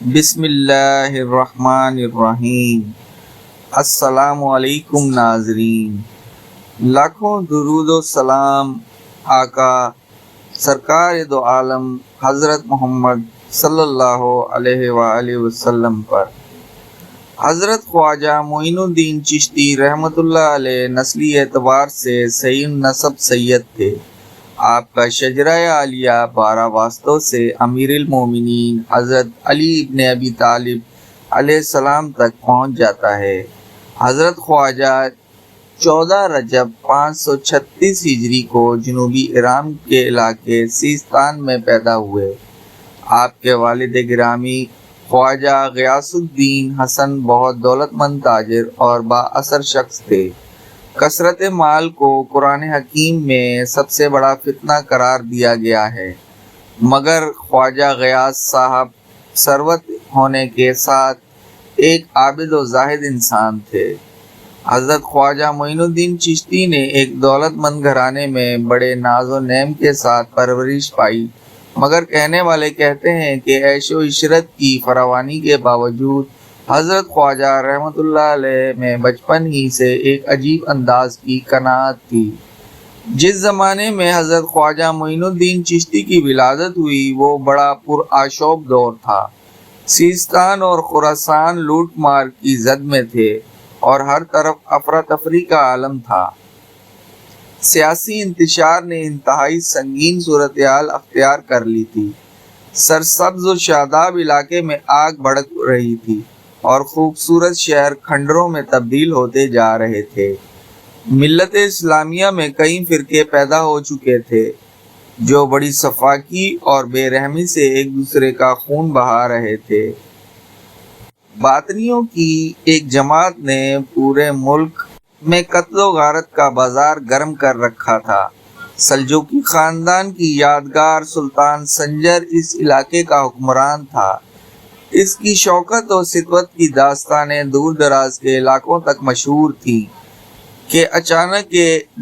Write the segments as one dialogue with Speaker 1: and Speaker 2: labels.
Speaker 1: بسم اللہ الرحمن الرحیم۔ السلام علیکم ناظرین، لاکھوں درود و سلام آقا سرکار دو عالم حضرت محمد صلی اللہ علیہ وآلہ وسلم پر۔ حضرت خواجہ معین الدین چشتی رحمۃ اللہ علیہ نسلی اعتبار سے صحیح النسب سید تھے۔ آپ کا شجرہ عالیہ 12 واسطوں سے امیر المومنین حضرت علی ابن ابی طالب علیہ السلام تک پہنچ جاتا ہے۔ حضرت خواجہ 14 رجب 536 ہجری کو جنوبی ایران کے علاقے سیستان میں پیدا ہوئے۔ آپ کے والد گرامی خواجہ غیاث الدین حسن بہت دولت مند تاجر اور با اثر شخص تھے۔ کثرت مال کو قرآن حکیم میں سب سے بڑا فتنہ قرار دیا گیا ہے، مگر خواجہ غیاث صاحب ثروت ہونے کے ساتھ ایک عابد و زاہد انسان تھے۔ حضرت خواجہ معین الدین چشتی نے ایک دولت مند گھرانے میں بڑے ناز و نعم کے ساتھ پرورش پائی، مگر کہنے والے کہتے ہیں کہ عیش و عشرت کی فراوانی کے باوجود حضرت خواجہ رحمۃ اللہ علیہ میں بچپن ہی سے ایک عجیب انداز کی قناعت تھی۔ جس زمانے میں حضرت خواجہ معین الدین چشتی کی ولادت ہوئی وہ بڑا پرآشوب دور تھا۔ سیستان اور خراسان لوٹ مار کی زد میں تھے اور ہر طرف افراتفری کا عالم تھا۔ سیاسی انتشار نے انتہائی سنگین صورتحال اختیار کر لی تھی۔ سرسبز و شاداب علاقے میں آگ بھڑک رہی تھی اور خوبصورت شہر کھنڈروں میں تبدیل ہوتے جا رہے تھے۔ ملت اسلامیہ میں کئی فرقے پیدا ہو چکے تھے جو بڑی سفاکی اور بے رحمی سے ایک دوسرے کا خون بہا رہے تھے۔ باطنیوں کی ایک جماعت نے پورے ملک میں قتل و غارت کا بازار گرم کر رکھا تھا۔ سلجوقی خاندان کی یادگار سلطان سنجر اس علاقے کا حکمران تھا۔ اس کی شوکت و سطوت کی داستانیں دور دراز کے علاقوں تک مشہور تھیں کہ اچانک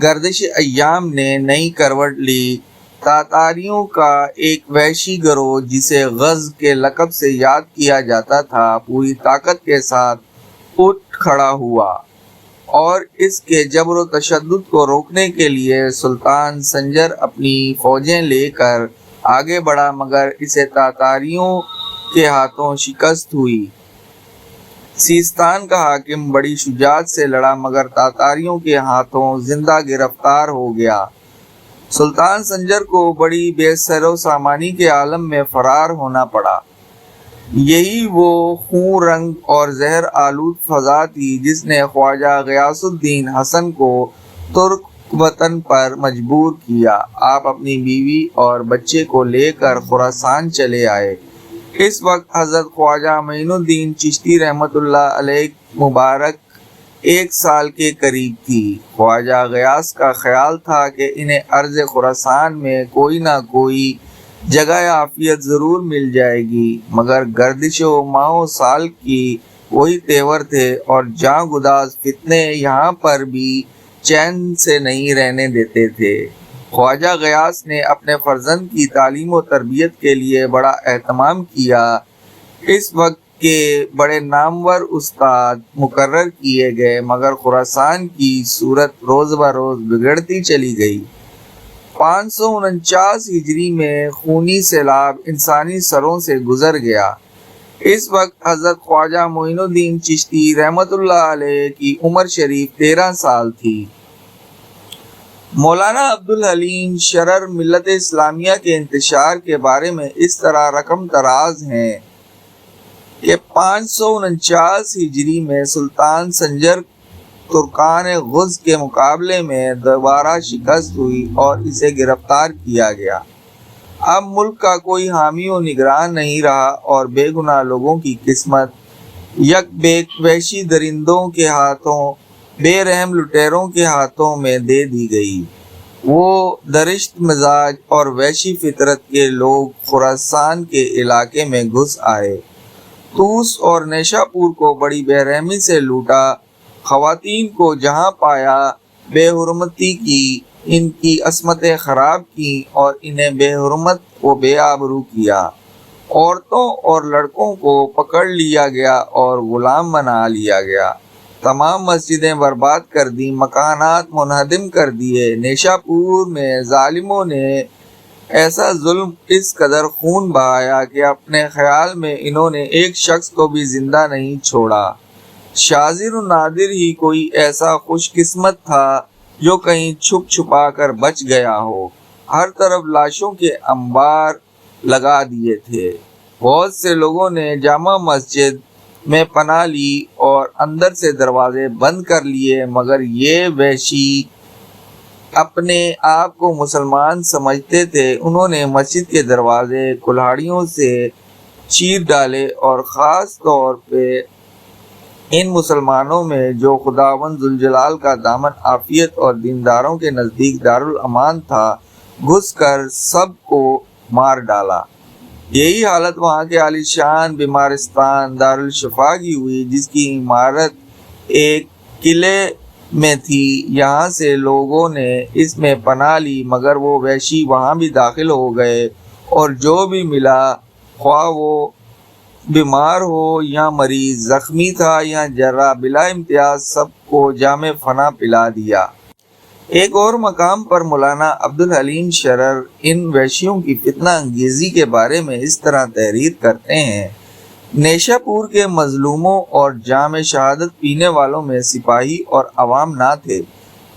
Speaker 1: گردش ایام نے نئی کروٹ لی۔ تاتاریوں کا ایک وحشی گروہ جسے غز کے لقب سے یاد کیا جاتا تھا پوری طاقت کے ساتھ اٹھ کھڑا ہوا اور اس کے جبر و تشدد کو روکنے کے لیے سلطان سنجر اپنی فوجیں لے کر آگے بڑھا، مگر اسے تاتاریوں کے ہاتھوں شکست ہوئی۔ سیستان کا حاکم بڑی شجاعت سے لڑا مگر تاتاریوں کے ہاتھوں زندہ گرفتار ہو گیا۔ سلطان سنجر کو بڑی بے سر و سامانی کے عالم میں فرار ہونا پڑا۔ یہی وہ خون رنگ اور زہر آلود فضا تھی جس نے خواجہ غیاث الدین حسن کو ترک وطن پر مجبور کیا۔ آپ اپنی بیوی اور بچے کو لے کر خراسان چلے آئے۔ اس وقت حضرت خواجہ معین الدین چشتی رحمۃ اللہ علیہ مبارک 1 سال کے قریب تھی۔ خواجہ غیاث کا خیال تھا کہ انہیں ارض خراسان میں کوئی نہ کوئی جگہ عافیت ضرور مل جائے گی، مگر گردش و ماہ و سال کی وہی تیور تھے اور جاں گداز فتنے یہاں پر بھی چین سے نہیں رہنے دیتے تھے۔ خواجہ غیاث نے اپنے فرزند کی تعلیم و تربیت کے لیے بڑا اہتمام کیا۔ اس وقت کے بڑے نامور استاد مقرر کیے گئے مگر خراسان کی صورت روز بروز بگڑتی چلی گئی۔ 549 ہجری میں خونی سیلاب انسانی سروں سے گزر گیا۔ اس وقت حضرت خواجہ معین الدین چشتی رحمۃ اللہ علیہ کی عمر شریف 13 سال تھی۔ مولانا عبدالحلیم شرر ملت اسلامیہ کے انتشار کے بارے میں اس طرح رقم تراز ہیں کہ 549 ہجری میں سلطان سنجر ترکان غز کے مقابلے میں دوبارہ شکست ہوئی اور اسے گرفتار کیا گیا۔ اب ملک کا کوئی حامی و نگران نہیں رہا اور بے گناہ لوگوں کی قسمت یک بیک وحشی درندوں کے ہاتھوں، بے رحم لٹیروں کے ہاتھوں میں دے دی گئی۔ وہ درشت مزاج اور وحشی فطرت کے لوگ خراسان کے علاقے میں گھس آئے، طوس اور نیشاپور کو بڑی بے رحمی سے لوٹا، خواتین کو جہاں پایا بے حرمتی کی، ان کی عصمتیں خراب کی اور انہیں بے حرمت و بے آبرو کیا۔ عورتوں اور لڑکوں کو پکڑ لیا گیا اور غلام بنا لیا گیا، تمام مسجدیں برباد کر دیں، مکانات منہدم کر دیے۔ نیشا پور میں ظالموں نے ایسا ظلم، اس قدر خون بہایا کہ اپنے خیال میں انہوں نے ایک شخص کو بھی زندہ نہیں چھوڑا۔ شاذر و نادر ہی کوئی ایسا خوش قسمت تھا جو کہیں چھپ چھپا کر بچ گیا ہو۔ ہر طرف لاشوں کے انبار لگا دیے تھے۔ بہت سے لوگوں نے جامع مسجد میں پناہ لی اور اندر سے دروازے بند کر لیے، مگر یہ وحشی اپنے آپ کو مسلمان سمجھتے تھے۔ انہوں نے مسجد کے دروازے کلہاڑیوں سے چیر ڈالے اور خاص طور پہ ان مسلمانوں میں جو خداوند ذوالجلال کا دامن عافیت اور دینداروں کے نزدیک دارالامان تھا، گھس کر سب کو مار ڈالا۔ یہی حالت وہاں کے عالی شان بیمارستان دارالشفا کی ہوئی، جس کی عمارت ایک قلعے میں تھی۔ یہاں سے لوگوں نے اس میں پناہ لی، مگر وہ وحشی وہاں بھی داخل ہو گئے اور جو بھی ملا، خواہ وہ بیمار ہو یا مریض، زخمی تھا یا جراح، بلا امتیاز سب کو جام فنا پلا دیا۔ ایک اور مقام پر مولانا عبدالحلیم شرر ان وحشیوں کی فتنہ انگیزی کے بارے میں اس طرح تحریر کرتے ہیں: نیشا پور کے مظلوموں اور جام شہادت پینے والوں میں سپاہی اور عوام نہ تھے،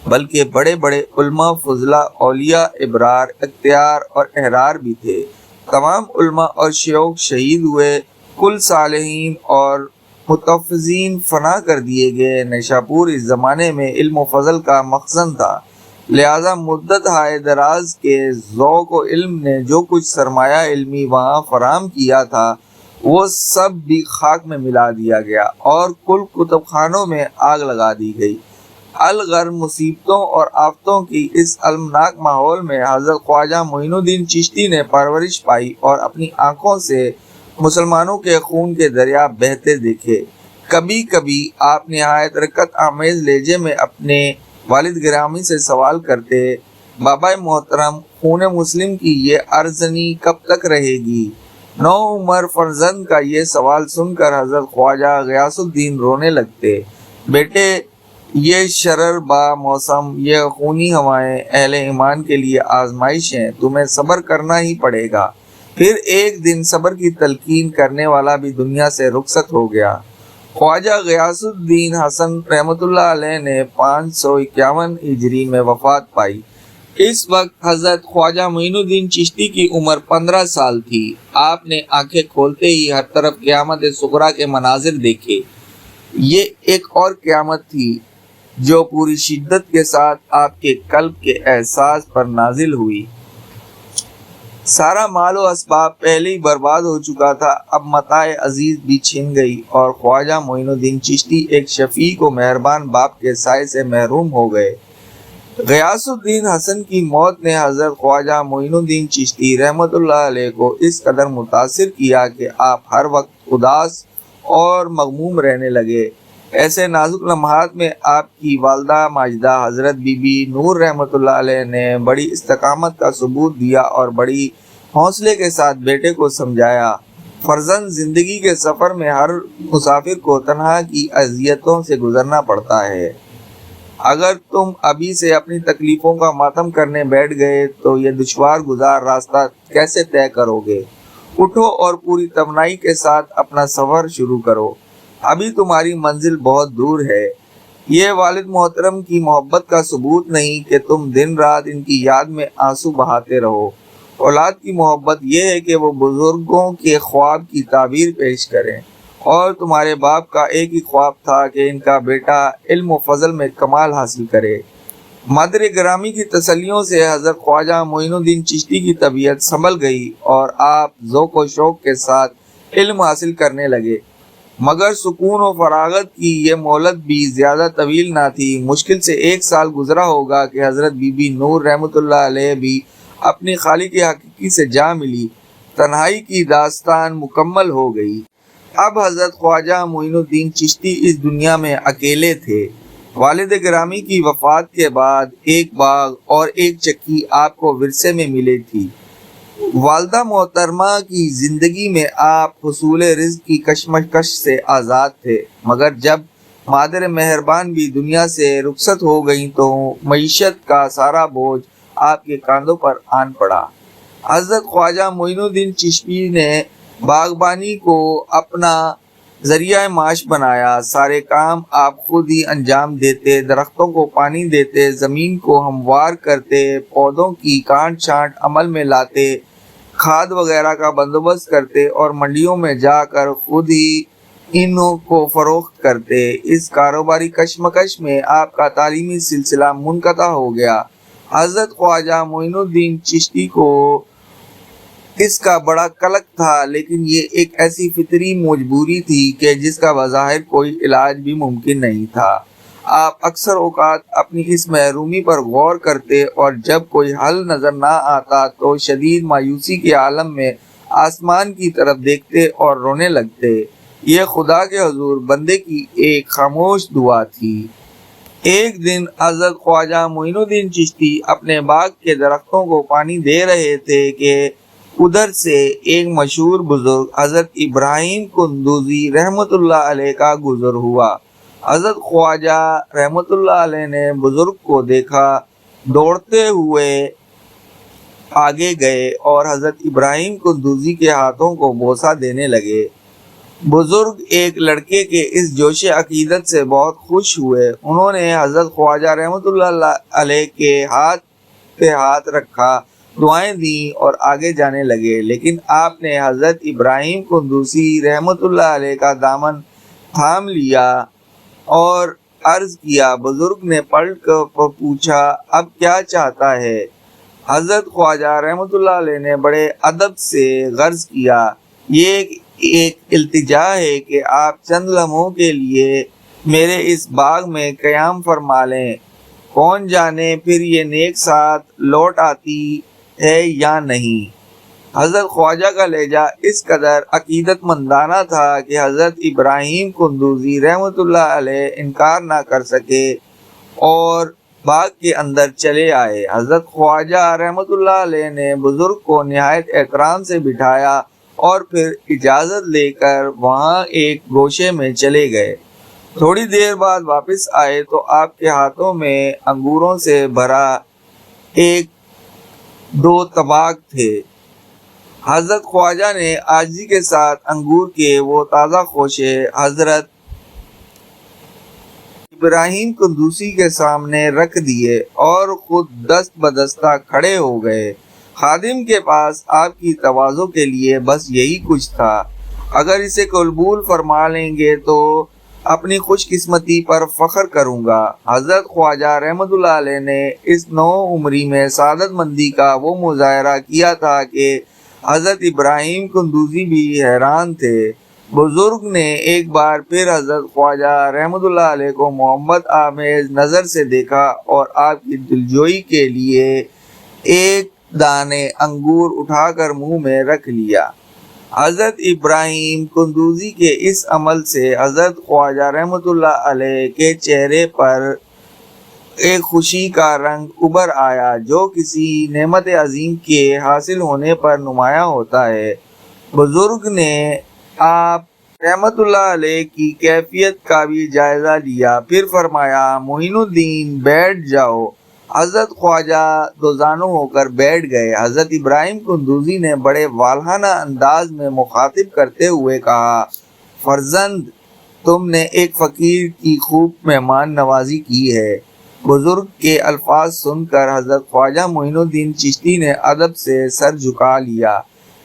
Speaker 1: بلکہ بڑے بڑے علماء، فضلاء، اولیاء، ابرار، اختیار اور احرار بھی تھے۔ تمام علماء اور شیوخ شہید ہوئے، کل صالحین اور متوفزین فنا کر دیے گئے۔ نیشا پور اس زمانے میں علم و فضل کا مخزن تھا، لہذا مدت ہائے دراز کے ذوق و علم نے جو کچھ سرمایہ علمی وہاں فراہم کیا تھا، وہ سب بھی خاک میں ملا دیا گیا اور کل کتب خانوں میں آگ لگا دی گئی۔ الغر مصیبتوں اور آفتوں کی اس المناک ماحول میں حضرت خواجہ معین الدین چشتی نے پرورش پائی اور اپنی آنکھوں سے مسلمانوں کے خون کے دریا بہتے دیکھے۔ کبھی کبھی آپ نہایت رقت آمیز لہجے میں اپنے والد گرامی سے سوال کرتے: بابا محترم، خون مسلم کی یہ ارزنی کب تک رہے گی؟ نو عمر فرزند کا یہ سوال سن کر حضرت خواجہ غیاث الدین رونے لگتے: بیٹے، یہ شرر با موسم، یہ خونی ہوائیں اہل ایمان کے لیے آزمائش ہیں، تمہیں صبر کرنا ہی پڑے گا۔ پھر ایک دن صبر کی تلقین کرنے والا بھی دنیا سے رخصت ہو گیا۔ خواجہ غیاث الدین حسن رحمۃ اللہ علیہ نے 551 ہجری میں وفات پائی۔ اس وقت حضرت خواجہ معین الدین چشتی کی عمر 15 سال تھی۔ آپ نے آنکھیں کھولتے ہی ہر طرف قیامت صغریٰ کے مناظر دیکھے۔ یہ ایک اور قیامت تھی جو پوری شدت کے ساتھ آپ کے قلب کے احساس پر نازل ہوئی۔ سارا مال و اسباب پہلے ہی برباد ہو چکا تھا، اب متاع عزیز بھی چھن گئی اور خواجہ معین الدین چشتی ایک شفیق و مہربان باپ کے سائے سے محروم ہو گئے۔ غیاث الدین حسن کی موت نے حضرت خواجہ معین الدین چشتی رحمۃ اللہ علیہ کو اس قدر متاثر کیا کہ آپ ہر وقت اداس اور مغموم رہنے لگے۔ ایسے نازک لمحات میں آپ کی والدہ ماجدہ حضرت بی بی نور رحمۃ اللہ علیہ نے بڑی استقامت کا ثبوت دیا اور بڑی حوصلے کے ساتھ بیٹے کو سمجھایا: فرزند، زندگی کے سفر میں ہر مسافر کو تنہا کی اذیتوں سے گزرنا پڑتا ہے۔ اگر تم ابھی سے اپنی تکلیفوں کا ماتم کرنے بیٹھ گئے تو یہ دشوار گزار راستہ کیسے طے کرو گے؟ اٹھو اور پوری توانائی کے ساتھ اپنا سفر شروع کرو، ابھی تمہاری منزل بہت دور ہے۔ یہ والد محترم کی محبت کا ثبوت نہیں کہ تم دن رات ان کی یاد میں آنسو بہاتے رہو۔ اولاد کی محبت یہ ہے کہ وہ بزرگوں کے خواب کی تعبیر پیش کریں، اور تمہارے باپ کا ایک ہی خواب تھا کہ ان کا بیٹا علم و فضل میں کمال حاصل کرے۔ مادر گرامی کی تسلیوں سے حضرت خواجہ معین الدین چشتی کی طبیعت سنبھل گئی اور آپ ذوق و شوق کے ساتھ علم حاصل کرنے لگے، مگر سکون و فراغت کی یہ مہلت بھی زیادہ طویل نہ تھی۔ مشکل سے 1 سال گزرا ہوگا کہ حضرت بی بی نور رحمۃ اللہ علیہ بھی اپنی خالق حقیقی سے جا ملی، تنہائی کی داستان مکمل ہو گئی۔ اب حضرت خواجہ معین الدین چشتی اس دنیا میں اکیلے تھے۔ والد گرامی کی وفات کے بعد ایک باغ اور ایک چکی آپ کو ورثے میں ملی تھی۔ والدہ محترمہ کی زندگی میں آپ حصول رزق کی کشمکش سے آزاد تھے، مگر جب مادر مہربان بھی دنیا سے رخصت ہو گئیں تو معیشت کا سارا بوجھ آپ کے کاندھوں پر آن پڑا۔ حضرت خواجہ معین الدین چشتی نے باغبانی کو اپنا ذریعہ معاش بنایا۔ سارے کام آپ خود ہی انجام دیتے، درختوں کو پانی دیتے، زمین کو ہموار کرتے، پودوں کی کاٹ چھانٹ عمل میں لاتے، کھاد وغیرہ کا بندوبست کرتے اور منڈیوں میں جا کر خود ہی انوں کو فروخت کرتے۔ اس کاروباری کشمکش میں آپ کا تعلیمی سلسلہ منقطع ہو گیا۔ حضرت خواجہ معین الدین چشتی کو اس کا بڑا قلق تھا، لیکن یہ ایک ایسی فطری مجبوری تھی کہ جس کا بظاہر کوئی علاج بھی ممکن نہیں تھا۔ آپ اکثر اوقات اپنی اس محرومی پر غور کرتے اور جب کوئی حل نظر نہ آتا تو شدید مایوسی کے عالم میں آسمان کی طرف دیکھتے اور رونے لگتے۔ یہ خدا کے حضور بندے کی ایک خاموش دعا تھی۔ ایک دن حضرت خواجہ معین الدین چشتی اپنے باغ کے درختوں کو پانی دے رہے تھے کہ ادھر سے ایک مشہور بزرگ حضرت ابراہیم قندوزی رحمۃ اللہ علیہ کا گزر ہوا۔ حضرت خواجہ رحمۃ اللہ علیہ نے بزرگ کو دیکھا، دوڑتے ہوئے آگے گئے اور حضرت ابراہیم قندوزی کے ہاتھوں کو بوسہ دینے لگے۔ بزرگ ایک لڑکے کے اس جوش عقیدت سے بہت خوش ہوئے۔ انہوں نے حضرت خواجہ رحمۃ اللہ علیہ کے ہاتھ پہ ہاتھ رکھا، دعائیں دیں اور آگے جانے لگے، لیکن آپ نے حضرت ابراہیم قندوزی رحمۃ اللہ علیہ کا دامن تھام لیا اور عرض کیا۔ بزرگ نے پلٹ کر پوچھا، اب کیا چاہتا ہے؟ حضرت خواجہ رحمۃ اللہ علیہ نے بڑے ادب سے عرض کیا، یہ ایک التجا ہے کہ آپ چند لمحوں کے لیے میرے اس باغ میں قیام فرما لیں، کون جانے پھر یہ نیک ساتھ لوٹ آتی ہے یا نہیں۔ حضرت خواجہ کا لہجہ اس قدر عقیدت مندانہ تھا کہ حضرت ابراہیم قندوزی رحمۃ اللہ علیہ انکار نہ کر سکے اور باغ کے اندر چلے آئے۔ حضرت خواجہ رحمۃ اللہ علیہ نے بزرگ کو نہایت احترام سے بٹھایا اور پھر اجازت لے کر وہاں ایک گوشے میں چلے گئے۔ تھوڑی دیر بعد واپس آئے تو آپ کے ہاتھوں میں انگوروں سے بھرا ایک دو طباق تھے۔ حضرت خواجہ نے عاجزی کے ساتھ انگور کے وہ تازہ خوشے حضرت ابراہیم قندوزی کے سامنے رکھ دیے اور خود دست بدستہ کھڑے ہو گئے۔ خادم کے پاس آپ کی تواضع کے لیے بس یہی کچھ تھا۔ اگر اسے قبول فرما لیں گے تو اپنی خوش قسمتی پر فخر کروں گا۔ حضرت خواجہ رحمۃ اللہ علیہ نے اس نو عمری میں سعادت مندی کا وہ مظاہرہ کیا تھا کہ حضرت ابراہیم قندوزی بھی حیران تھے۔ بزرگ نے ایک بار پھر حضرت خواجہ رحمۃ اللہ علیہ کو محبت آمیز نظر سے دیکھا اور آپ کی دلجوئی کے لیے ایک دانے انگور اٹھا کر منہ میں رکھ لیا۔ حضرت ابراہیم قندوزی کے اس عمل سے حضرت خواجہ رحمۃ اللہ علیہ کے چہرے پر ایک خوشی کا رنگ ابھر آیا جو کسی نعمت عظیم کے حاصل ہونے پر نمایاں ہوتا ہے۔ بزرگ نے آپ رحمۃ اللہ علیہ کی کیفیت کا بھی جائزہ لیا، پھر فرمایا، معین الدین بیٹھ جاؤ۔ حضرت خواجہ دوزانو ہو کر بیٹھ گئے۔ حضرت ابراہیم قندوزی نے بڑے والہانہ انداز میں مخاطب کرتے ہوئے کہا، فرزند، تم نے ایک فقیر کی خوب مہمان نوازی کی ہے۔ بزرگ کے الفاظ سن کر حضرت خواجہ معین الدین چشتی نے ادب سے سر جھکا لیا۔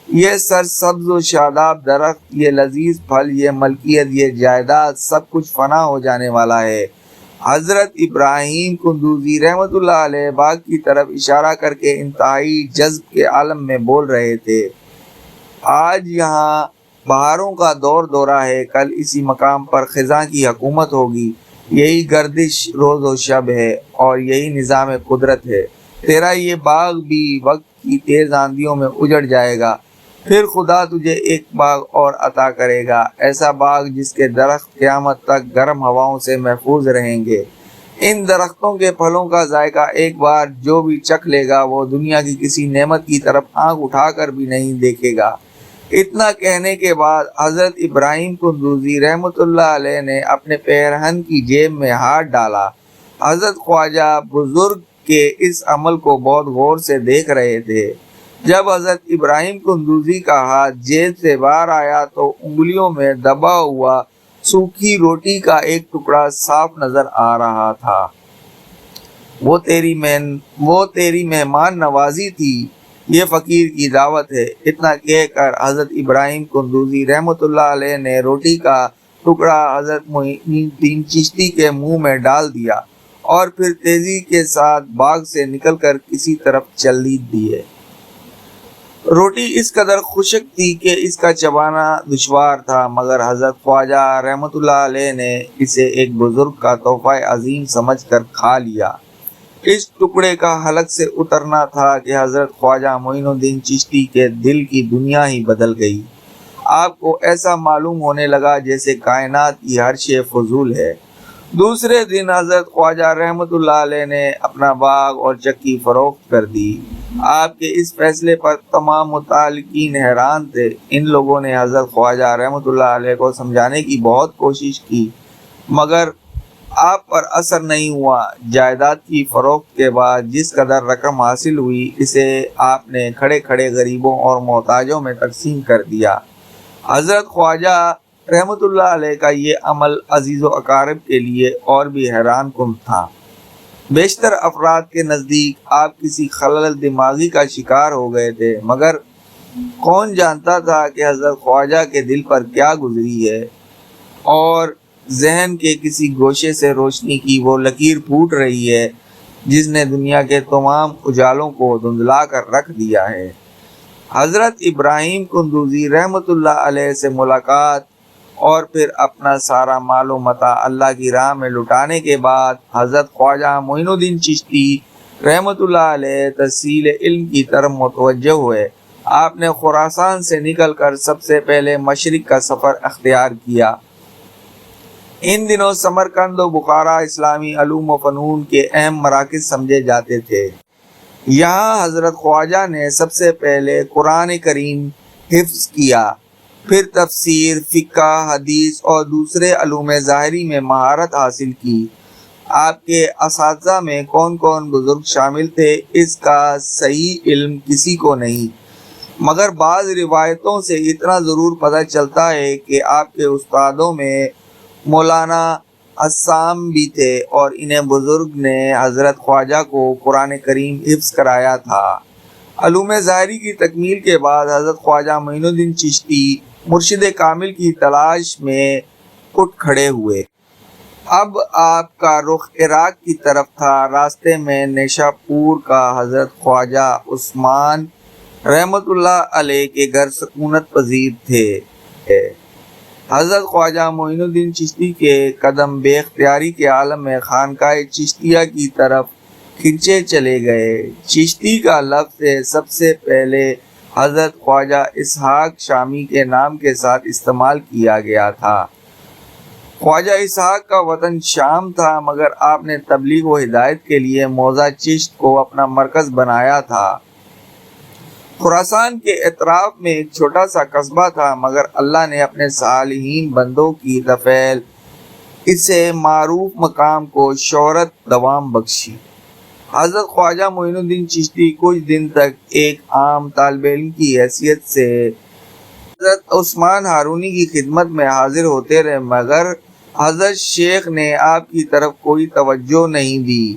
Speaker 1: یہ سر سبز و شاداب درخت، یہ لذیذ پھل، یہ ملکیت، یہ جائیداد، سب کچھ فنا ہو جانے والا ہے۔ حضرت ابراہیم قندوزی رحمۃ اللہ علیہ باغ کی طرف اشارہ کر کے انتہائی جذب کے عالم میں بول رہے تھے، آج یہاں بہاروں کا دور دورہ ہے، کل اسی مقام پر خزاں کی حکومت ہوگی، یہی گردش روز و شب ہے اور یہی نظام قدرت ہے۔ تیرا یہ باغ بھی وقت کی تیز آندھیوں میں اجڑ جائے گا، پھر خدا تجھے ایک باغ اور عطا کرے گا، ایسا باغ جس کے درخت قیامت تک گرم ہواؤں سے محفوظ رہیں گے۔ ان درختوں کے پھلوں کا ذائقہ ایک بار جو بھی چکھ لے گا وہ دنیا کی کسی نعمت کی طرف آنکھ اٹھا کر بھی نہیں دیکھے گا۔ اتنا کہنے کے بعد حضرت ابراہیم قندوزی رحمۃ اللہ علیہ نے اپنے پیرہن کی جیب میں ہاتھ ڈالا۔ حضرت خواجہ بزرگ کے اس عمل کو بہت غور سے دیکھ رہے تھے۔ جب حضرت ابراہیم قندوزی کا ہاتھ جیب سے باہر آیا تو انگلیوں میں دبا ہوا سوکھی روٹی کا ایک ٹکڑا صاف نظر آ رہا تھا۔ وہ تیری مہمان نوازی تھی، یہ فقیر کی دعوت ہے۔ اتنا کہہ کر حضرت ابراہیم قندوزی رحمۃ اللہ علیہ نے روٹی کا ٹکڑا حضرت معین الدین چشتی کے منہ میں ڈال دیا اور پھر تیزی کے ساتھ باغ سے نکل کر کسی طرف چل دیے۔ روٹی اس قدر خشک تھی کہ اس کا چبانا دشوار تھا، مگر حضرت خواجہ رحمۃ اللہ علیہ نے اسے ایک بزرگ کا تحفہ عظیم سمجھ کر کھا لیا۔ اس ٹکڑے کا حلق سے اترنا تھا کہ حضرت خواجہ معین الدین چشتی کے دل کی دنیا ہی بدل گئی۔ آپ کو ایسا معلوم ہونے لگا جیسے کائنات کی ہر شے فضول ہے۔ دوسرے دن حضرت خواجہ رحمۃ اللہ علیہ نے اپنا باغ اور چکی فروخت کر دی۔ آپ کے اس فیصلے پر تمام متعلقین حیران تھے۔ ان لوگوں نے حضرت خواجہ رحمۃ اللہ علیہ کو سمجھانے کی بہت کوشش کی، مگر آپ پر اثر نہیں ہوا۔ جائیداد کی فروخت کے بعد جس قدر رقم حاصل ہوئی، اسے آپ نے کھڑے کھڑے غریبوں اور محتاجوں میں تقسیم کر دیا۔ حضرت خواجہ رحمۃ اللہ علیہ کا یہ عمل عزیز و اقارب کے لیے اور بھی حیران کن تھا۔ بیشتر افراد کے نزدیک آپ کسی خلل دماغی کا شکار ہو گئے تھے، مگر کون جانتا تھا کہ حضرت خواجہ کے دل پر کیا گزری ہے اور ذہن کے کسی گوشے سے روشنی کی وہ لکیر پھوٹ رہی ہے جس نے دنیا کے تمام اجالوں کو دھندلا کر رکھ دیا ہے۔ حضرت ابراہیم قندوزی رحمۃ اللہ علیہ سے ملاقات اور پھر اپنا سارا مال و متاع اللہ کی راہ میں لٹانے کے بعد حضرت خواجہ معین الدین چشتی رحمۃ اللہ علیہ تحصیل علم کی طرف متوجہ ہوئے۔ آپ نے خراسان سے نکل کر سب سے پہلے مشرق کا سفر اختیار کیا۔ ان دنوں سمرقند و بخارا اسلامی علوم و فنون کے اہم مراکز سمجھے جاتے تھے۔ یہاں حضرت خواجہ نے سب سے پہلے قرآن کریم حفظ کیا، پھر تفسیر، فقہ، حدیث اور دوسرے علوم ظاہری میں مہارت حاصل کی۔ آپ کے اساتذہ میں کون کون بزرگ شامل تھے اس کا صحیح علم کسی کو نہیں، مگر بعض روایتوں سے اتنا ضرور پتہ چلتا ہے کہ آپ کے استادوں میں مولانا عصام بھی تھے اور انہیں بزرگ نے حضرت خواجہ کو قرآن کریم حفظ کرایا تھا۔ علوم ظاہری کی تکمیل کے بعد حضرت خواجہ معین الدین چشتی مرشد کامل کی تلاش میں اٹھ کھڑے ہوئے۔ اب آپ کا رخ عراق کی طرف تھا۔ راستے میں نیشا پور کا حضرت خواجہ عثمان رحمۃ اللہ علیہ کے گھر سکونت پذیر تھے۔ حضرت خواجہ معین الدین چشتی کے قدم بے اختیاری کے عالم میں خانقاہ چشتیہ کی طرف کھنچے چلے گئے۔ چشتی کا لفظ سب سے پہلے حضرت خواجہ اسحاق شامی کے نام کے ساتھ استعمال کیا گیا تھا۔ خواجہ اسحاق کا وطن شام تھا، مگر آپ نے تبلیغ و ہدایت کے لیے موضع چشت کو اپنا مرکز بنایا تھا۔ خراسان کے اطراف میں ایک چھوٹا سا قصبہ تھا، مگر اللہ نے اپنے صالحین بندوں کی دفعل اسے معروف مقام کو شہرت دوام بخشی۔ حضرت خواجہ معین الدین چشتی کچھ دن تک ایک عام طالب علم کی حیثیت سے حضرت عثمان ہارونی کی خدمت میں حاضر ہوتے رہے، مگر حضرت شیخ نے آپ کی طرف کوئی توجہ نہیں دی۔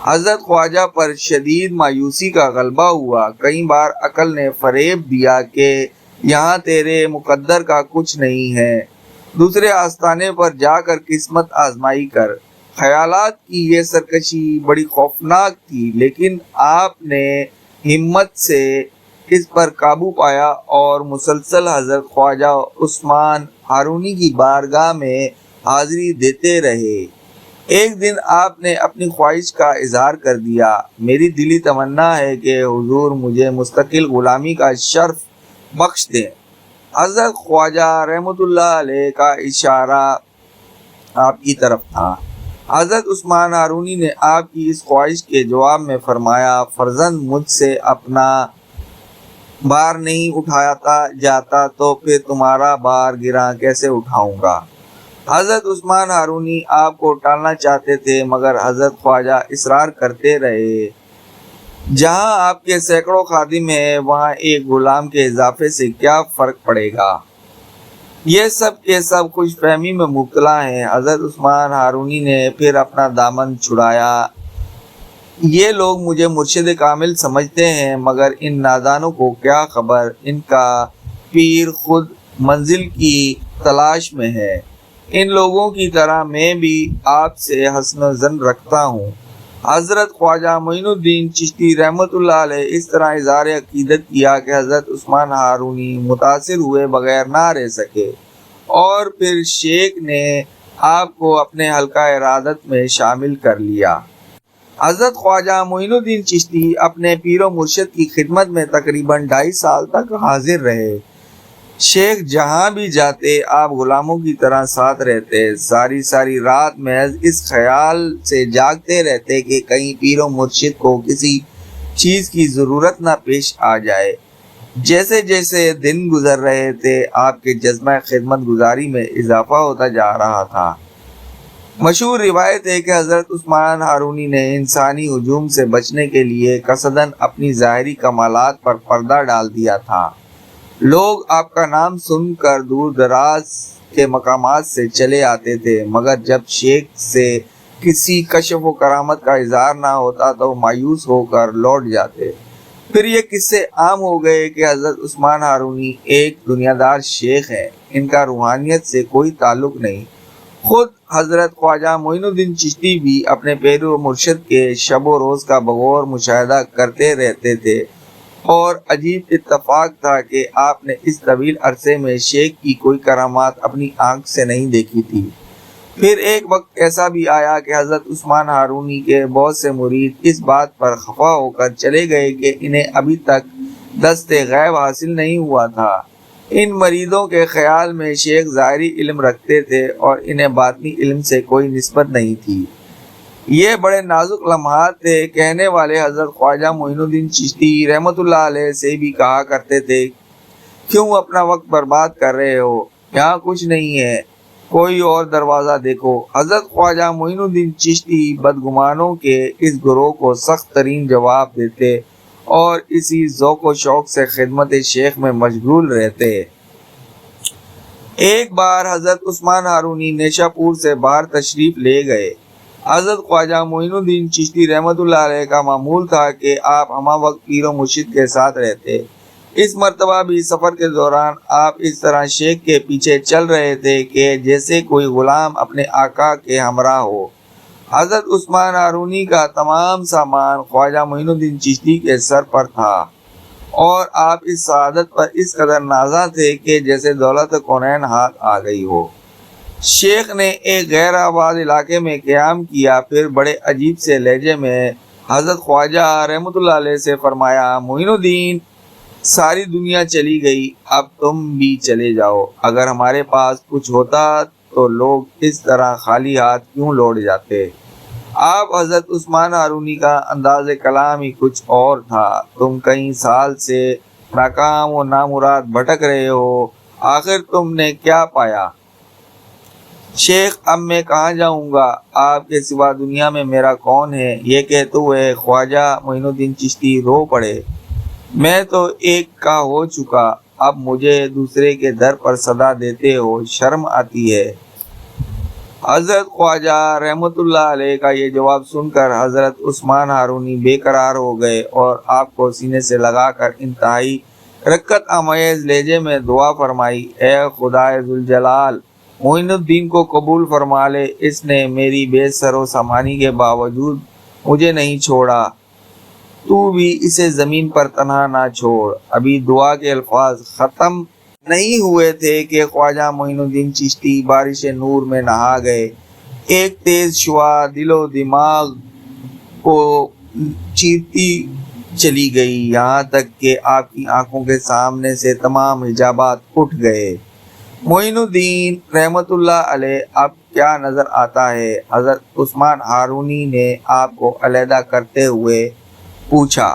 Speaker 1: حضرت خواجہ پر شدید مایوسی کا غلبہ ہوا۔ کئی بار عقل نے فریب دیا کہ یہاں تیرے مقدر کا کچھ نہیں ہے، دوسرے آستانے پر جا کر قسمت آزمائی کر۔ خیالات کی یہ سرکشی بڑی خوفناک تھی، لیکن آپ نے ہمت سے اس پر قابو پایا اور مسلسل حضرت خواجہ عثمان ہارونی کی بارگاہ میں حاضری دیتے رہے۔ ایک دن آپ نے اپنی خواہش کا اظہار کر دیا، میری دلی تمنا ہے کہ حضور مجھے مستقل غلامی کا شرف بخش دیں۔ حضرت خواجہ رحمۃ اللہ علیہ کا اشارہ آپ کی طرف تھا۔ حضرت عثمان ہارونی نے آپ کی اس خواہش کے جواب میں فرمایا، فرزند مجھ سے اپنا بار نہیں اٹھاتا جاتا تو پھر تمہارا بار گراں کیسے اٹھاؤں گا؟ حضرت عثمان ہارونی آپ کو ٹالنا چاہتے تھے، مگر حضرت خواجہ اصرار کرتے رہے۔ جہاں آپ کے سینکڑوں خادم ہیں، وہاں ایک غلام کے اضافے سے کیا فرق پڑے گا؟ یہ سب کے سب خوش فہمی میں مبتلا ہیں۔ حضرت عثمان ہارونی نے پھر اپنا دامن چھڑایا۔ یہ لوگ مجھے مرشد کامل سمجھتے ہیں، مگر ان نادانوں کو کیا خبر، ان کا پیر خود منزل کی تلاش میں ہے۔ ان لوگوں کی طرح میں بھی آپ سے حسن ظن رکھتا ہوں۔ حضرت خواجہ معین الدین چشتی رحمۃ اللہ علیہ اس طرح اظہار عقیدت کیا کہ حضرت عثمان ہارونی متاثر ہوئے بغیر نہ رہ سکے، اور پھر شیخ نے آپ کو اپنے حلقہ ارادت میں شامل کر لیا۔ حضرت خواجہ معین الدین چشتی اپنے پیر و مرشد کی خدمت میں تقریباً 2.5 سال تک حاضر رہے۔ شیخ جہاں بھی جاتے آپ غلاموں کی طرح ساتھ رہتے، ساری رات محض اس خیال سے جاگتے رہتے کہ کہیں پیر و مرشد کو کسی چیز کی ضرورت نہ پیش آ جائے۔ جیسے جیسے دن گزر رہے تھے، آپ کے جذبہ خدمت گزاری میں اضافہ ہوتا جا رہا تھا۔ مشہور روایت ہے کہ حضرت عثمان ہارونی نے انسانی ہجوم سے بچنے کے لیے قصداً اپنی ظاہری کمالات پر پردہ ڈال دیا تھا۔ لوگ آپ کا نام سن کر دور دراز کے مقامات سے چلے آتے تھے، مگر جب شیخ سے کسی کشف و کرامت کا اظہار نہ ہوتا تو مایوس ہو کر لوٹ جاتے۔ پھر یہ قصے عام ہو گئے کہ حضرت عثمان ہارونی ایک دنیا دار شیخ ہیں، ان کا روحانیت سے کوئی تعلق نہیں۔ خود حضرت خواجہ معین الدین چشتی بھی اپنے پیر و مرشد کے شب و روز کا بغور مشاہدہ کرتے رہتے تھے، اور عجیب اتفاق تھا کہ آپ نے اس طویل عرصے میں شیخ کی کوئی کرامات اپنی آنکھ سے نہیں دیکھی تھی۔ پھر ایک وقت ایسا بھی آیا کہ حضرت عثمان ہارونی کے بہت سے مرید اس بات پر خفا ہو کر چلے گئے کہ انہیں ابھی تک دست غیب حاصل نہیں ہوا تھا۔ ان مریدوں کے خیال میں شیخ ظاہری علم رکھتے تھے اور انہیں باطنی علم سے کوئی نسبت نہیں تھی۔ یہ بڑے نازک لمحات تھے۔ کہنے والے حضرت خواجہ معین الدین چشتی رحمۃ اللہ علیہ سے بھی کہا کرتے تھے، کیوں اپنا وقت برباد کر رہے ہو؟ یہاں کچھ نہیں ہے، کوئی اور دروازہ دیکھو۔ حضرت خواجہ معین الدین چشتی بدگمانوں کے اس گروہ کو سخت ترین جواب دیتے اور اسی ذوق و شوق سے خدمت شیخ میں مشغول رہتے۔ ایک بار حضرت عثمان ہارونی نیشا پور سے باہر تشریف لے گئے۔ حضرت خواجہ معین الدین چشتی رحمۃ اللہ علیہ کا معمول تھا کہ آپ ہمہ وقت پیر و مرشد کے ساتھ رہتے۔ اس مرتبہ بھی سفر کے دوران آپ اس طرح شیخ کے پیچھے چل رہے تھے کہ جیسے کوئی غلام اپنے آقا کے ہمراہ ہو۔ حضرت عثمان ہارونی کا تمام سامان خواجہ معین الدین چشتی کے سر پر تھا، اور آپ اس سعادت پر اس قدر نازاں تھے کہ جیسے دولت کونین ہاتھ آ گئی ہو۔ شیخ نے ایک غیر آباد علاقے میں قیام کیا، پھر بڑے عجیب سے لہجے میں حضرت خواجہ رحمۃ اللہ علیہ سے فرمایا، معین الدین، ساری دنیا چلی گئی، اب تم بھی چلے جاؤ۔ اگر ہمارے پاس کچھ ہوتا تو لوگ اس طرح خالی ہاتھ کیوں لوٹ جاتے؟ آپ حضرت عثمان ہارونی کا انداز کلام ہی کچھ اور تھا۔ تم کئی سال سے ناکام و نامراد بھٹک رہے ہو، آخر تم نے کیا پایا؟ شیخ، اب میں کہاں جاؤں گا؟ آپ کے سوا دنیا میں میرا کون ہے؟ یہ کہتے ہوئے خواجہ معین الدین چشتی رو پڑے۔ میں تو ایک کا ہو چکا، اب مجھے دوسرے کے در پر صدا دیتے ہو، شرم آتی ہے۔ حضرت خواجہ رحمۃ اللہ علیہ کا یہ جواب سن کر حضرت عثمان ہارونی بے قرار ہو گئے اور آپ کو سینے سے لگا کر انتہائی رقت آمیز لہجے میں دعا فرمائی، اے خدائے ذوالجلال، معین الدین کو قبول فرما لے، اس نے میری بے سر و سامانی کے باوجود مجھے نہیں چھوڑا، تو بھی اسے زمین پر تنہا نہ چھوڑ۔ ابھی دعا کے الفاظ ختم نہیں ہوئے تھے کہ خواجہ معین الدین چشتی بارش نور میں نہا گئے۔ ایک تیز شعاع دل و دماغ کو چیرتی چلی گئی، یہاں تک کہ آپ کی آنکھوں کے سامنے سے تمام حجابات اٹھ گئے۔ معین الدین رحمۃ اللہ علیہ اب کیا نظر آتا ہے؟ حضرت عثمان ہارونی نے آپ کو علیحدہ کرتے ہوئے پوچھا۔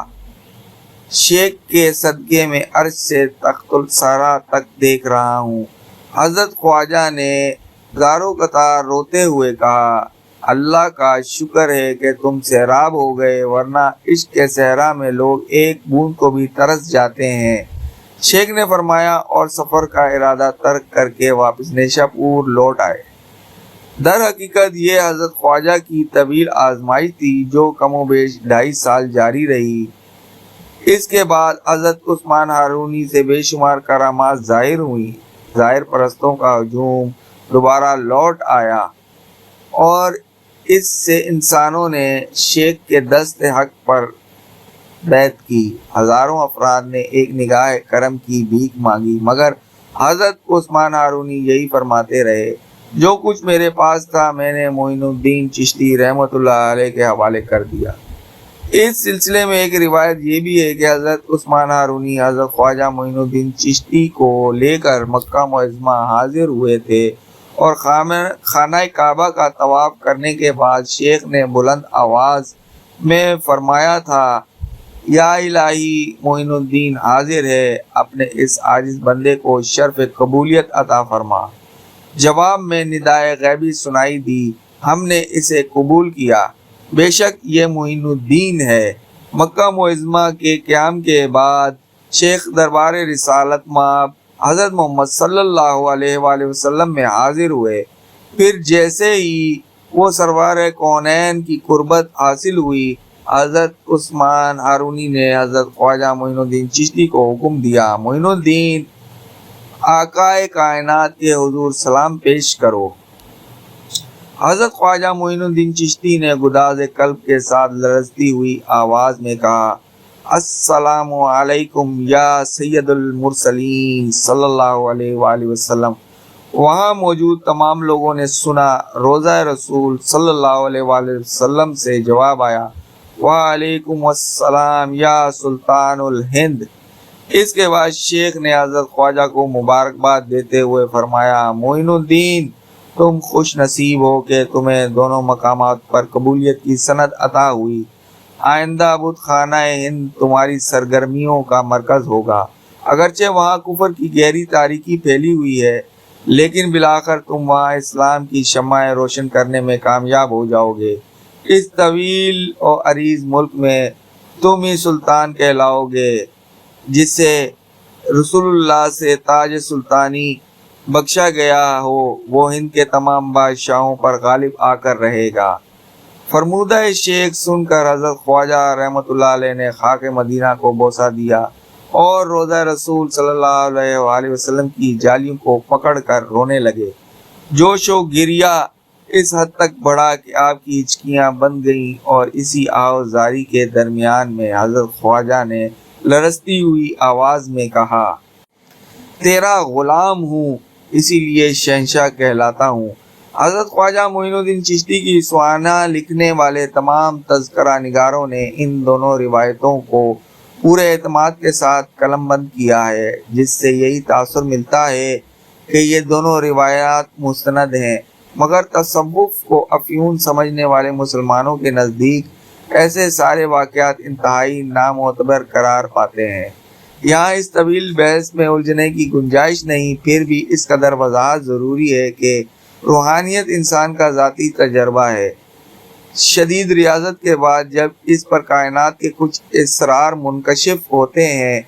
Speaker 1: شیخ کے صدقے میں عرش سے تخت الثری تک دیکھ رہا ہوں۔ حضرت خواجہ نے زاروں قطار روتے ہوئے کہا، اللہ کا شکر ہے کہ تم سیراب ہو گئے، ورنہ عشق کے صحرا میں لوگ ایک بوند کو بھی ترس جاتے ہیں۔ شیخ نے فرمایا اور سفر کا ارادہ ترک کر کے واپس نیشا پور لوٹ آئے۔ در حقیقت یہ حضرت خواجہ کی طویل آزمائش تھی جو کم و بیش 2.5 سال جاری رہی۔ اس کے بعد حضرت عثمان ہارونی سے بے شمار کرامات ظاہر ہوئیں۔ ظاہر پرستوں کا ہجوم دوبارہ لوٹ آیا اور اس سے انسانوں نے شیخ کے دست حق پر بیعت کی۔ ہزاروں افراد نے ایک نگاہ کرم کی بھیک مانگی، مگر حضرت عثمان ہارونی یہی فرماتے رہے، جو کچھ میرے پاس تھا میں نے معین الدین چشتی رحمۃ اللہ علیہ کے حوالے کر دیا۔ اس سلسلے میں ایک روایت یہ بھی ہے کہ حضرت عثمان ہارونی حضرت خواجہ معین الدین چشتی کو لے کر مکہ معظمہ حاضر ہوئے تھے اور خانہ کعبہ کا طواف کرنے کے بعد شیخ نے بلند آواز میں فرمایا تھا، یا الہی معین الدین حاضر ہے، اپنے اس عاجز بندے کو شرف قبولیت عطا فرما۔ جواب میں ندائے غیبی سنائی دی، ہم نے اسے قبول کیا، بے شک یہ معین الدین ہے۔ مکہ معظمہ کے قیام کے بعد شیخ دربار رسالت مآب حضرت محمد صلی اللہ علیہ وآلہ وسلم میں حاضر ہوئے۔ پھر جیسے ہی وہ سرور کونین کی قربت حاصل ہوئی، حضرت عثمان ہارونی نے حضرت خواجہ معین الدین چشتی کو حکم دیا، معین الدین آقائے کائنات کے حضور سلام پیش کرو۔ حضرت خواجہ معین الدین چشتی نے گداز قلب کے ساتھ لرزتی ہوئی آواز میں کہا، السلام علیکم یا سید المرسلین صلی اللہ علیہ وآلہ وسلم۔ وہاں موجود تمام لوگوں نے سنا۔ روضہ رسول صلی اللہ علیہ وآلہ وسلم سے جواب آیا، وعلیکم السلام یا سلطان الہند۔ اس کے بعد شیخ نے حضرت خواجہ کو مبارکباد دیتے ہوئے فرمایا، معین الدین تم خوش نصیب ہو کہ تمہیں دونوں مقامات پر قبولیت کی سند عطا ہوئی۔ آئندہ بت خانہ ہند تمہاری سرگرمیوں کا مرکز ہوگا۔ اگرچہ وہاں کفر کی گہری تاریکی پھیلی ہوئی ہے، لیکن بالآخر تم وہاں اسلام کی شمع روشن کرنے میں کامیاب ہو جاؤ گے۔ اس طویل اور عریض ملک میں تم ہی سلطان کہلاؤ گے، جس سے رسول اللہ سے تاج سلطانی بخشا گیا ہو، وہ ہند کے تمام بادشاہوں پر غالب آ کر رہے گا۔ فرمودہ شیخ سن کر حضرت خواجہ رحمۃ اللہ علیہ نے خاک مدینہ کو بوسہ دیا اور روضہ رسول صلی اللہ علیہ وآلہ وسلم کی جالیوں کو پکڑ کر رونے لگے۔ جوش و گریہ اس حد تک بڑھا کہ آپ کی ہچکیاں بند گئیں اور اسی آوازاری کے درمیان میں حضرت خواجہ نے لرزتی ہوئی آواز میں کہا، تیرا غلام ہوں، اسی لیے شہنشاہ کہلاتا ہوں۔ حضرت خواجہ معین الدین چشتی کی سوانح لکھنے والے تمام تذکرہ نگاروں نے ان دونوں روایتوں کو پورے اعتماد کے ساتھ قلم بند کیا ہے، جس سے یہی تاثر ملتا ہے کہ یہ دونوں روایات مستند ہیں، مگر تصوف کو افیون سمجھنے والے مسلمانوں کے نزدیک ایسے سارے واقعات انتہائی نامعتبر قرار پاتے ہیں۔ یہاں اس طویل بحث میں الجھنے کی گنجائش نہیں، پھر بھی اس قدر وضاحت ضروری ہے کہ روحانیت انسان کا ذاتی تجربہ ہے۔ شدید ریاضت کے بعد جب اس پر کائنات کے کچھ اسرار منکشف ہوتے ہیں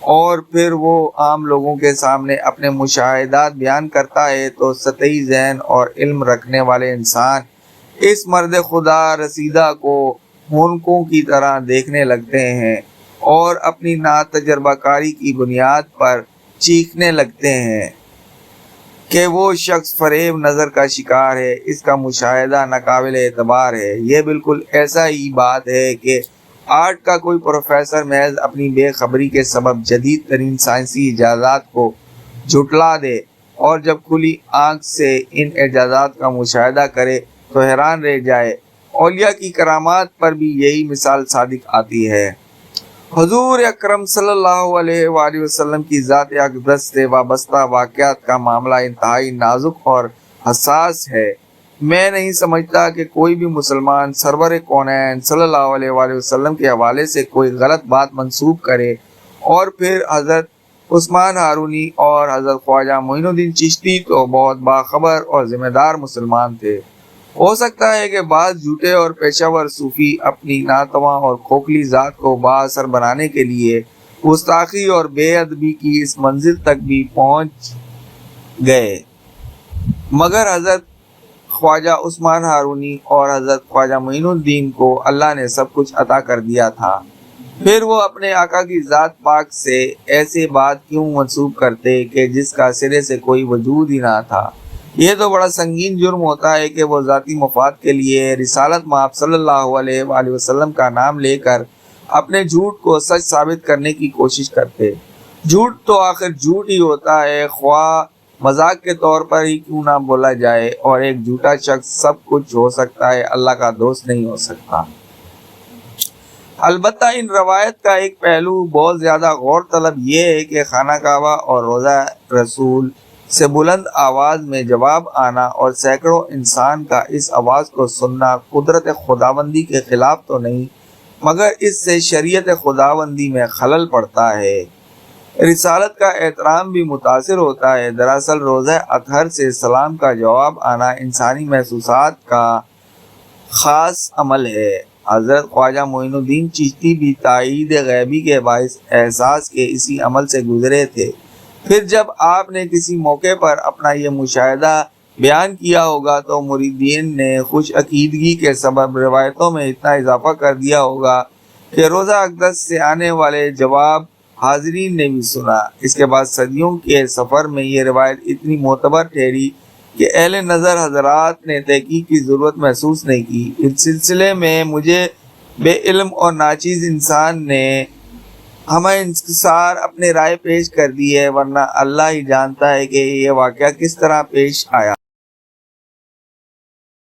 Speaker 1: اور پھر وہ عام لوگوں کے سامنے اپنے مشاہدات بیان کرتا ہے، تو سطحی ذہن اور علم رکھنے والے انسان اس مرد خدا رسیدہ کو ہونکوں کی طرح دیکھنے لگتے ہیں اور اپنی ناتجربہ کاری کی بنیاد پر چیخنے لگتے ہیں کہ وہ شخص فریب نظر کا شکار ہے، اس کا مشاہدہ ناقابل اعتبار ہے۔ یہ بالکل ایسا ہی بات ہے کہ آرٹ کا کوئی پروفیسر محض اپنی بے خبری کے سبب جدید ترین سائنسی ایجادات کو جھٹلا دے اور جب کھلی آنکھ سے ان ایجادات کا مشاہدہ کرے تو حیران رہ جائے۔ اولیاء کی کرامات پر بھی یہی مثال صادق آتی ہے۔ حضور اکرم صلی اللہ علیہ وآلہ وسلم کی ذات اقدس سے وابستہ واقعات کا معاملہ انتہائی نازک اور حساس ہے۔ میں نہیں سمجھتا کہ کوئی بھی مسلمان سرور کونین صلی اللہ علیہ وآلہ وسلم کے حوالے سے کوئی غلط بات منسوب کرے اور پھر حضرت عثمان ہارونی اور حضرت خواجہ معین الدین چشتی تو بہت باخبر اور ذمہ دار مسلمان تھے۔ ہو سکتا ہے کہ بعض جھوٹے اور پیشہ ور صوفی اپنی ناتواں اور کھوکھلی ذات کو بااثر بنانے کے لیے گستاخی اور بے ادبی کی اس منزل تک بھی پہنچ گئے، مگر حضرت خواجہ عثمان ہارونی اور حضرت خواجہ معین الدین کو اللہ نے سب کچھ عطا کر دیا تھا، پھر وہ اپنے آقا کی ذات پاک سے ایسے بات کیوں منسوب کرتے کہ جس کا سرے سے کوئی وجود ہی نہ تھا؟ یہ تو بڑا سنگین جرم ہوتا ہے کہ وہ ذاتی مفاد کے لیے رسالت مآب صلی اللہ علیہ وآلہ وسلم کا نام لے کر اپنے جھوٹ کو سچ ثابت کرنے کی کوشش کرتے۔ جھوٹ تو آخر جھوٹ ہی ہوتا ہے، خواہ مذاق کے طور پر ہی کیوں نہ بولا جائے، اور ایک جھوٹا شخص سب کچھ ہو سکتا ہے، اللہ کا دوست نہیں ہو سکتا۔ البتہ ان روایت کا ایک پہلو بہت زیادہ غور طلب یہ ہے کہ خانہ کعبہ اور روضہ رسول سے بلند آواز میں جواب آنا اور سینکڑوں انسان کا اس آواز کو سننا قدرت خداوندی کے خلاف تو نہیں، مگر اس سے شریعت خداوندی میں خلل پڑتا ہے، رسالت کا احترام بھی متاثر ہوتا ہے۔ دراصل روضہ اطہر سے سلام کا جواب آنا انسانی محسوسات کا خاص عمل ہے۔ حضرت خواجہ معین الدین چشتی بھی تائید غیبی کے باعث احساس کے اسی عمل سے گزرے تھے۔ پھر جب آپ نے کسی موقع پر اپنا یہ مشاہدہ بیان کیا ہوگا تو مریدین نے خوش عقیدگی کے سبب روایتوں میں اتنا اضافہ کر دیا ہوگا کہ روضہ اقدس سے آنے والے جواب حاضرین نے بھی سنا۔ اس کے بعد صدیوں کے سفر میں یہ روایت اتنی معتبر ٹھہری کہ اہل نظر حضرات نے تحقیق کی ضرورت محسوس نہیں کی۔ اس سلسلے میں مجھے بے علم اور ناچیز انسان نے ہمیں انکسار اپنے رائے پیش کر دی ہے، ورنہ اللہ ہی جانتا ہے کہ یہ واقعہ کس طرح پیش آیا۔